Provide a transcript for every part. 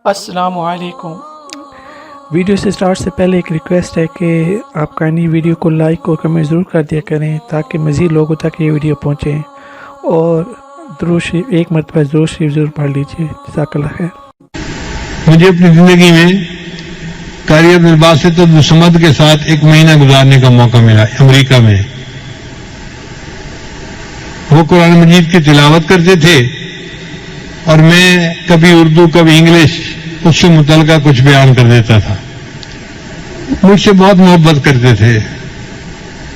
السلام علیکم۔ ویڈیو سے سٹارٹ سے پہلے ایک ریکویسٹ ہے کہ آپ کائنڈلی ویڈیو کو لائک اور کمنٹ ضرور کر دیا کریں تاکہ مزید لوگوں تک یہ ویڈیو پہنچے، اور درود شریف ایک مرتبہ درود شریف ضرور پڑھ لیجیے۔ جزاک اللہ خیر۔ مجھے اپنی زندگی میں قاری عبدالباسط عبدالصمد کے ساتھ ایک مہینہ گزارنے کا موقع ملا امریکہ میں۔ وہ قرآن مجید کی تلاوت کرتے تھے اور میں کبھی اردو کبھی انگلش اس سے متعلقہ کچھ بیان کر دیتا تھا۔ مجھ سے بہت محبت کرتے تھے۔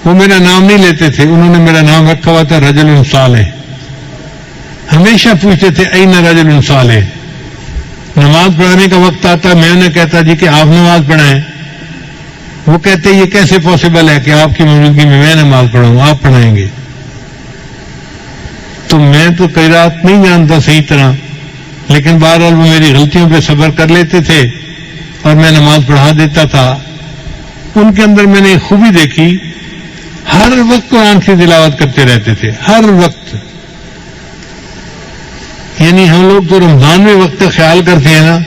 وہ میرا نام نہیں لیتے تھے، انہوں نے میرا نام رکھا ہوا تھا رجل صالح۔ ہمیشہ پوچھتے تھے این رجل صالح۔ نماز پڑھانے کا وقت آتا میں انہیں کہتا جی کہ آپ نماز پڑھائیں۔ وہ کہتے یہ کیسے پاسبل ہے کہ آپ کی موجودگی میں میں نماز پڑھاؤں، آپ پڑھائیں گے؟ تو میں تو قرات نہیں جانتا صحیح طرح، لیکن بہرحال وہ میری غلطیوں پہ صبر کر لیتے تھے اور میں نماز پڑھا دیتا تھا۔ ان کے اندر میں نے ایک خوبی دیکھی، ہر وقت قرآن کی تلاوت کرتے رہتے تھے، ہر وقت۔ یعنی ہم لوگ تو رمضان میں وقت کا خیال کرتے ہیں نا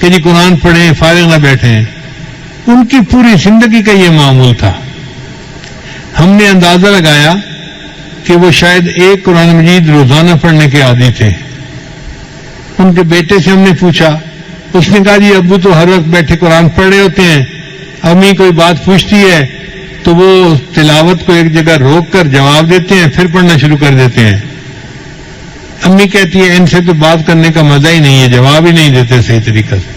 کہ جی قرآن پڑھیں فارغ نہ بیٹھیں، ان کی پوری زندگی کا یہ معمول تھا۔ ہم نے اندازہ لگایا کہ وہ شاید ایک قرآن مجید روزانہ پڑھنے کے عادی تھے۔ ان کے بیٹے سے ہم نے پوچھا، اس نے کہا جی ابو تو ہر وقت بیٹھے قرآن پڑھ رہے ہوتے ہیں، امی کوئی بات پوچھتی ہے تو وہ تلاوت کو ایک جگہ روک کر جواب دیتے ہیں، پھر پڑھنا شروع کر دیتے ہیں۔ امی کہتی ہے ان سے تو بات کرنے کا مزہ ہی نہیں ہے، جواب ہی نہیں دیتے صحیح طریقے سے۔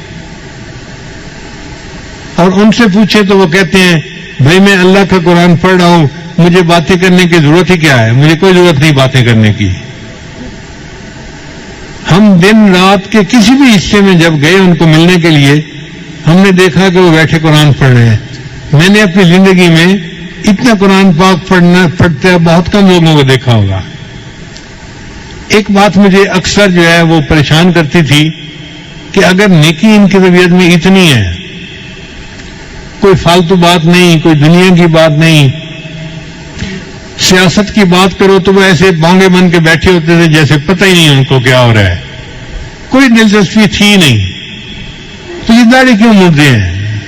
اور ان سے پوچھے تو وہ کہتے ہیں بھائی میں اللہ کا قرآن پڑھ رہا ہوں، مجھے باتیں کرنے کی ضرورت ہی کیا ہے، مجھے کوئی ضرورت نہیں باتیں کرنے کی۔ ہم دن رات کے کسی بھی حصے میں جب گئے ان کو ملنے کے لیے، ہم نے دیکھا کہ وہ بیٹھے قرآن پڑھ رہے ہیں۔ میں نے اپنی زندگی میں اتنا قرآن پاک پڑھتے بہت کم لوگوں کو دیکھا ہوگا۔ ایک بات مجھے اکثر جو ہے وہ پریشان کرتی تھی کہ اگر نیکی ان کی طبیعت میں اتنی ہے، کوئی فالتو بات نہیں، کوئی دنیا کی بات نہیں، سیاست کی بات کرو تو وہ ایسے بانگے بن کے بیٹھے ہوتے تھے جیسے پتہ ہی نہیں ان کو کیا ہو رہا ہے، کوئی دلچسپی تھی نہیں، تو یہ داڑھی کیوں مڑتے ہیں؟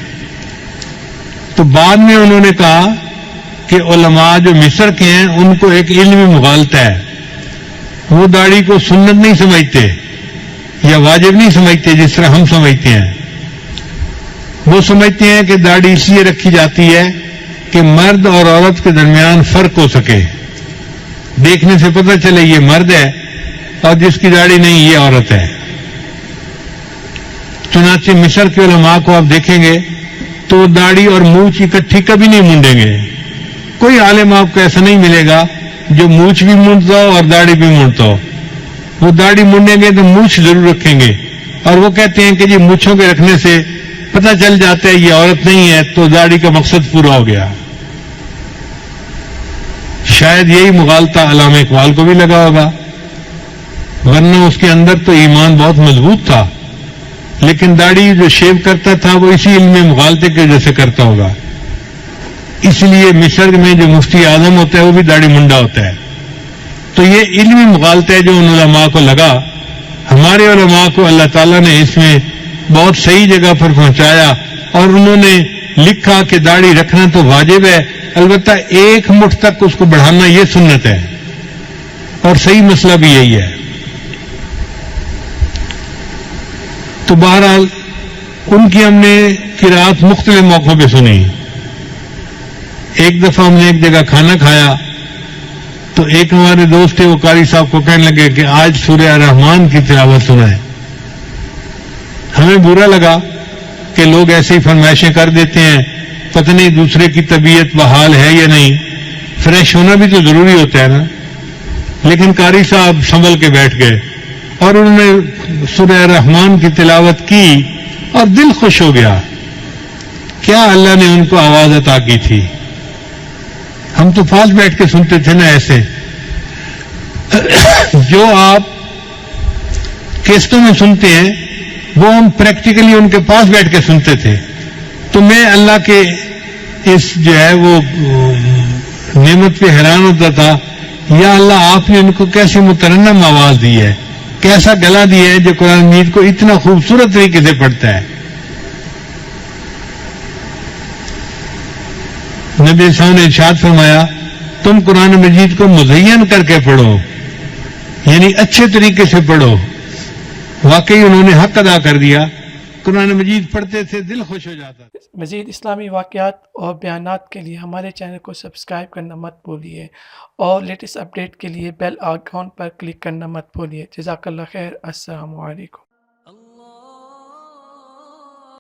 تو بعد میں انہوں نے کہا کہ علماء جو مصر کے ہیں ان کو ایک علمی مغالطہ ہے، وہ داڑھی کو سنت نہیں سمجھتے یا واجب نہیں سمجھتے جس طرح ہم سمجھتے ہیں۔ وہ سمجھتے ہیں کہ داڑھی اس لیے رکھی جاتی ہے کہ مرد اور عورت کے درمیان فرق ہو سکے، دیکھنے سے پتہ چلے یہ مرد ہے اور جس کی داڑھی نہیں یہ عورت ہے۔ چنانچہ مصر کے علماء کو آپ دیکھیں گے تو وہ داڑھی اور مونچھ اکٹھی کبھی نہیں مونڈیں گے۔ کوئی عالم آپ کو ایسا نہیں ملے گا جو مونچھ بھی مونڈتا ہو اور داڑھی بھی مونڈتا ہو۔ وہ داڑھی مونڈیں گے تو مونچھ ضرور رکھیں گے، اور وہ کہتے ہیں کہ جی مونچھوں کے رکھنے سے پتہ چل جاتا ہے یہ عورت نہیں ہے تو داڑھی کا مقصد پورا ہو گیا۔ شاید یہی مغالطہ علامہ اقبال کو بھی لگا ہوگا، ورنہ اس کے اندر تو ایمان بہت مضبوط تھا، لیکن داڑھی جو شیو کرتا تھا وہ اسی علم مغالطے کی وجہ سے کرتا ہوگا۔ اس لیے مصر میں جو مفتی اعظم ہوتا ہے وہ بھی داڑھی منڈا ہوتا ہے۔ تو یہ علمی مغالطہ ہے جو ان علماء کو لگا۔ ہمارے علماء کو اللہ تعالیٰ نے اس میں بہت صحیح جگہ پر پہنچایا، اور انہوں نے لکھا کہ داڑھی رکھنا تو واجب ہے، البتہ ایک مٹھ تک اس کو بڑھانا یہ سنت ہے، اور صحیح مسئلہ بھی یہی ہے۔ تو بہرحال ان کی ہم نے قرات مختلف موقعوں پہ سنی۔ ایک دفعہ ہم نے ایک جگہ کھانا کھایا تو ایک ہمارے دوست تھے، وہ قاری صاحب کو کہنے لگے کہ آج سورہ الرحمن کی تلاوت سنائیں۔ ہمیں برا لگا کہ لوگ ایسے ہی فرمائشیں کر دیتے ہیں، پتہ نہیں دوسرے کی طبیعت بحال ہے یا نہیں، فریش ہونا بھی تو ضروری ہوتا ہے نا۔ لیکن قاری صاحب سنبھل کے بیٹھ گئے اور انہوں نے سورہ الرحمن کی تلاوت کی اور دل خوش ہو گیا۔ کیا اللہ نے ان کو آواز عطا کی تھی! ہم تو پاس بیٹھ کے سنتے تھے نا ایسے، جو آپ کیسٹوں میں سنتے ہیں وہ ہم پریکٹیکلی ان کے پاس بیٹھ کے سنتے تھے۔ تو میں اللہ کے اس جو ہے وہ نعمت پہ حیران ہوتا تھا، یا اللہ آپ نے ان کو کیسی مترنم آواز دی ہے، کیسا گلا دیا ہے جو قرآن مجید کو اتنا خوبصورت طریقے سے پڑھتا ہے. نبی صلی اللہ علیہ وسلم نے ارشاد فرمایا تم قرآن مجید کو مزین کر کے پڑھو، یعنی اچھے طریقے سے پڑھو. واقعی انہوں نے حق ادا کر دیا. قرآن مجید پڑھتے تھے دل خوش ہو جاتا تھا. مزید اسلامی واقعات اور بیانات کے لیے ہمارے چینل کو سبسکرائب کرنا مت بھولیے اور لیٹسٹ اپڈیٹ کے لیے بیل آئیکن پر کلک کرنا مت بھولیے. جزاک اللہ خیر. السلام علیکم.